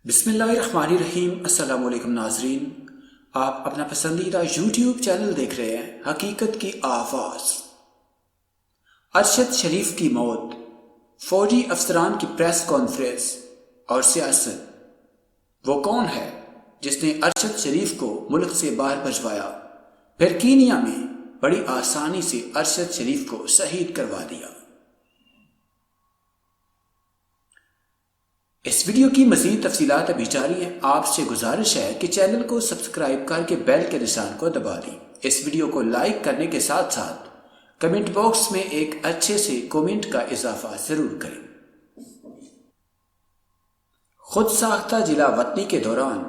بسم اللہ الرحمن الرحیم۔ السلام علیکم ناظرین، آپ اپنا پسندیدہ یوٹیوب چینل دیکھ رہے ہیں حقیقت کی آواز۔ ارشد شریف کی موت، فوجی افسران کی پریس کانفرنس اور سیاست۔ وہ کون ہے جس نے ارشد شریف کو ملک سے باہر بھجوایا، پھر کینیا میں بڑی آسانی سے ارشد شریف کو شہید کروا دیا؟ اس ویڈیو کی مزید تفصیلات ابھی جاری ہیں۔ آپ سے گزارش ہے کہ چینل کو سبسکرائب کر کے بیل کے نشان کو دبا دیں۔ اس ویڈیو کو لائک کرنے کے ساتھ ساتھ کمنٹ باکس میں ایک اچھے سے کومنٹ کا اضافہ ضرور کریں۔ خود ساختہ جلا وطنی کے دوران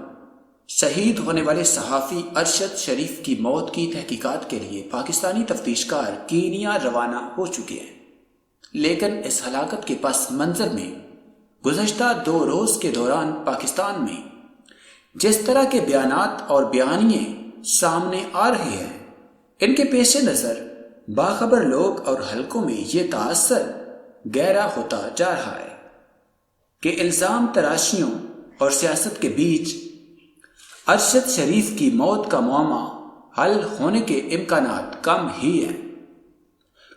شہید ہونے والے صحافی ارشد شریف کی موت کی تحقیقات کے لیے پاکستانی تفتیش کار کینیا روانہ ہو چکے ہیں، لیکن اس ہلاکت کے پس منظر میں گزشتہ 2 روز کے دوران پاکستان میں جس طرح کے بیانات اور بیانیے سامنے آ رہے ہیں، ان کے پیش نظر باخبر لوگ اور حلقوں میں یہ تاثر گہرا ہوتا جا رہا ہے کہ الزام تراشیوں اور سیاست کے بیچ ارشد شریف کی موت کا معمہ حل ہونے کے امکانات کم ہی ہیں۔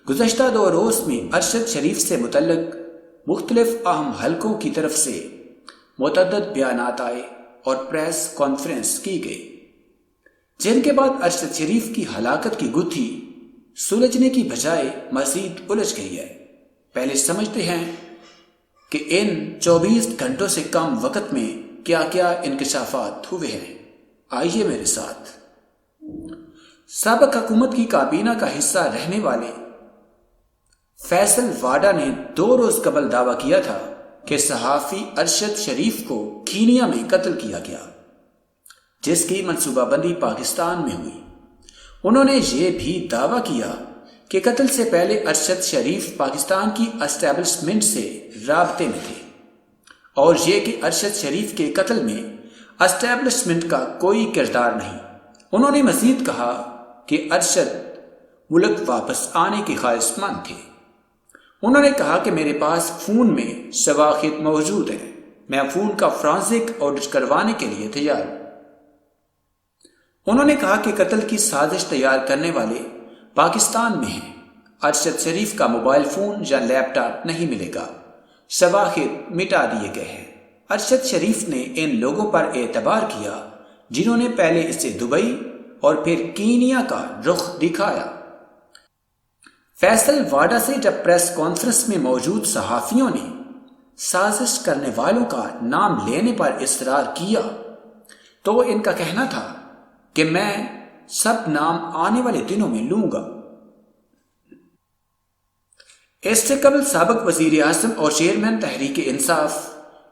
گزشتہ 2 روز میں ارشد شریف سے متعلق مختلف اہم حلقوں کی طرف سے متعدد بیانات آئے اور پریس کانفرنس کی گئی، جن کے بعد ارشد شریف کی ہلاکت کی گتھی سلجھنے کی بجائے مزید الجھ گئی ہے۔ پہلے سمجھتے ہیں کہ ان 24 گھنٹوں سے کم وقت میں کیا کیا انکشافات ہوئے ہیں۔ آئیے میرے ساتھ۔ سابق حکومت کی کابینہ کا حصہ رہنے والے فیصل واڈا نے 2 روز قبل دعویٰ کیا تھا کہ صحافی ارشد شریف کو کینیا میں قتل کیا گیا، جس کی منصوبہ بندی پاکستان میں ہوئی۔ انہوں نے یہ بھی دعویٰ کیا کہ قتل سے پہلے ارشد شریف پاکستان کی اسٹیبلشمنٹ سے رابطے میں تھے، اور یہ کہ ارشد شریف کے قتل میں اسٹیبلشمنٹ کا کوئی کردار نہیں۔ انہوں نے مزید کہا کہ ارشد ملک واپس آنے کے خواہش مند تھے۔ انہوں نے کہا کہ میرے پاس فون میں شواہد موجود ہیں، میں فون کا فرانسک آڈٹ کروانے کے لیے تیار ہوں۔ انہوں نے کہا کہ قتل کی سازش تیار کرنے والے پاکستان میں ہیں، ارشد شریف کا موبائل فون یا لیپ ٹاپ نہیں ملے گا، شواہد مٹا دیے گئے ہیں۔ ارشد شریف نے ان لوگوں پر اعتبار کیا جنہوں نے پہلے اسے دبئی اور پھر کینیا کا رخ دکھایا۔ فیصل واڈا سے جب پریس کانفرنس میں موجود صحافیوں نے سازش کرنے والوں کا نام لینے پر اصرار کیا تو ان کا کہنا تھا کہ میں سب نام آنے والے دنوں میں لوں گا۔ اس سے قبل سابق وزیر اعظم اور چیئرمین تحریک انصاف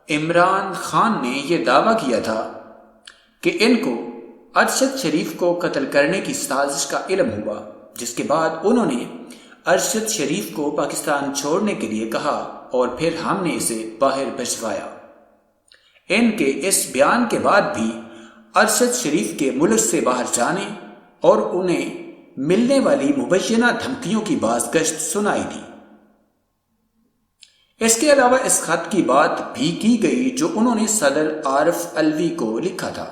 عمران خان نے یہ دعویٰ کیا تھا کہ ان کو ارشد شریف کو قتل کرنے کی سازش کا علم ہوا، جس کے بعد انہوں نے ارشد شریف کو پاکستان چھوڑنے کے لیے کہا اور پھر ہم نے اسے باہر بھجوایا۔ ان کے اس بیان کے بعد بھی ارشد شریف کے ملک سے باہر جانے اور انہیں ملنے والی مبینہ دھمکیوں کی بازگشت سنائی دی۔ اس کے علاوہ اس خط کی بات بھی کی گئی جو انہوں نے صدر عارف علوی کو لکھا تھا۔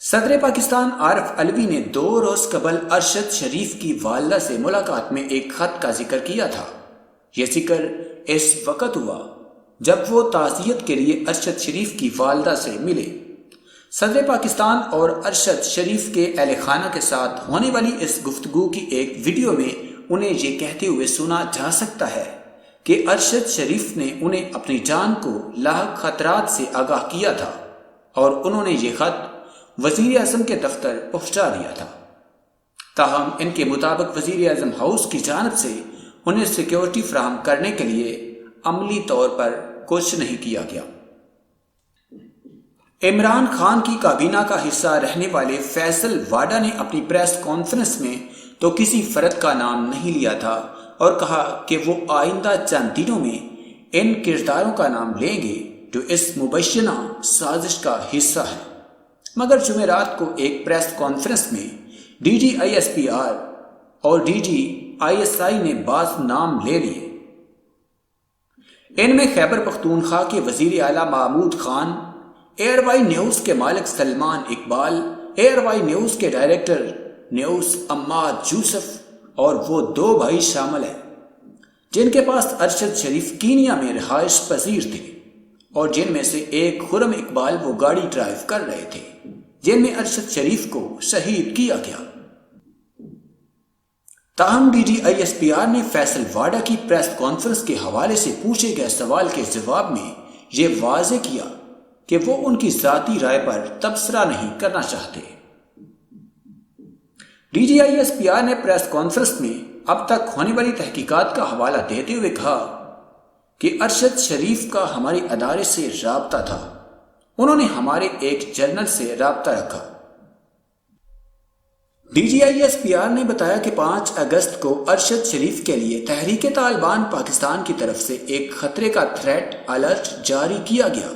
صدر پاکستان عارف علوی نے 2 روز قبل ارشد شریف کی والدہ سے ملاقات میں ایک خط کا ذکر کیا تھا۔ یہ ذکر اس وقت ہوا جب وہ تعزیت کے لیے ارشد شریف کی والدہ سے ملے۔ صدر پاکستان اور ارشد شریف کے اہل خانہ کے ساتھ ہونے والی اس گفتگو کی ایک ویڈیو میں انہیں یہ کہتے ہوئے سنا جا سکتا ہے کہ ارشد شریف نے انہیں اپنی جان کو لاحق خطرات سے آگاہ کیا تھا اور انہوں نے یہ خط وزیر اعظم کے دفتر پہنچا دیا تھا۔ تاہم ان کے مطابق وزیر اعظم ہاؤس کی جانب سے انہیں سیکیورٹی فراہم کرنے کے لیے عملی طور پر کچھ نہیں کیا گیا۔ عمران خان کی کابینہ کا حصہ رہنے والے فیصل واڈا نے اپنی پریس کانفرنس میں تو کسی فرد کا نام نہیں لیا تھا اور کہا کہ وہ آئندہ چند دنوں میں ان کرداروں کا نام لیں گے جو اس مبینہ سازش کا حصہ ہیں، مگر جمعرات کو ایک پریس کانفرنس میں D G I S P R اور D G I S I نے بعض نام لے لیے۔ ان میں خیبر پختونخوا کے وزیر اعلیٰ Mahmood Khan, ARY news کے مالک Salman Iqbal, ARY news کے ڈائریکٹر نیوز عماد یوسف اور وہ 2 بھائی شامل ہیں جن کے پاس ارشد شریف کینیا میں رہائش پذیر تھے، اور جن میں سے ایک خرم اقبال وہ گاڑی ڈرائیو کر رہے تھے جن میں ارشد شریف کو شہید کیا گیا۔ تاہم D G I S P R نے فیصل واڈا کی پریس کانفرنس کے حوالے سے پوچھے گئے سوال کے جواب میں یہ واضح کیا کہ وہ ان کی ذاتی رائے پر تبصرہ نہیں کرنا چاہتے۔ D G I S P R نے پریس کانفرنس میں اب تک ہونے والی تحقیقات کا حوالہ دیتے ہوئے کہا کہ ارشد شریف کا ہمارے ادارے سے رابطہ تھا، انہوں نے ہمارے ایک جرنل سے رابطہ رکھا۔ D G I S P R نے بتایا کہ 5 اگست کو ارشد شریف کے لیے تحریک طالبان پاکستان کی طرف سے ایک خطرے کا تھریٹ الرٹ جاری کیا گیا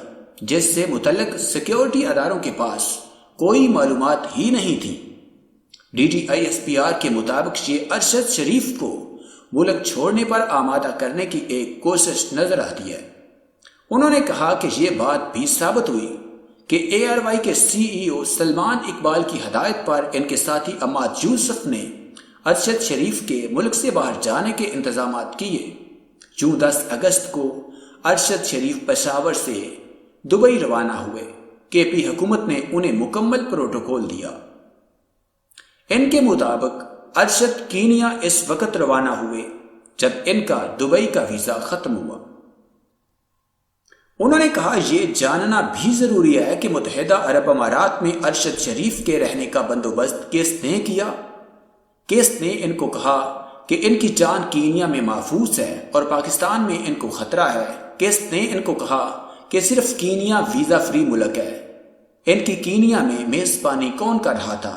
جس سے متعلق سیکیورٹی اداروں کے پاس کوئی معلومات ہی نہیں تھی۔ D G I S P R کے مطابق یہ ارشد شریف کو ملک چھوڑنے پر آمادہ کرنے کی ایک کوشش نظر آتی ہے۔ انہوں نے کہا کہ یہ بات بھی ثابت ہوئی کہ اے آر وائی کے سی ای او سلمان اقبال کی ہدایت پر ان کے ساتھی عماد یوسف نے ارشد شریف کے ملک سے باہر جانے کے انتظامات کیے۔ 10 اگست کو ارشد شریف پشاور سے دبئی روانہ ہوئے۔ کے پی حکومت نے انہیں مکمل پروٹوکول دیا۔ ان کے مطابق ارشد کینیا اس وقت روانہ ہوئے جب ان کا دبئی کا ویزا ختم ہوا۔ انہوں نے کہا یہ جاننا بھی ضروری ہے کہ متحدہ عرب امارات میں ارشد شریف کے رہنے کا بندوبست کس نے کیا۔ کس نے ان کو کہا کہ ان کی جان کینیا میں محفوظ ہے اور پاکستان میں ان کو خطرہ ہے۔ کس نے ان کو کہا کہ صرف کینیا ویزا فری ملک ہے۔ ان کی کینیا میں میزبانی کون کر رہا تھا؟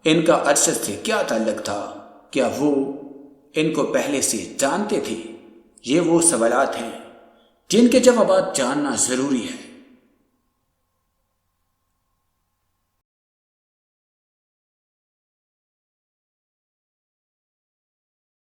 ان کا ارشد سے کیا تعلق تھا؟ کیا وہ ان کو پہلے سے جانتے تھے؟ یہ وہ سوالات ہیں جن کے جوابات جاننا ضروری ہے۔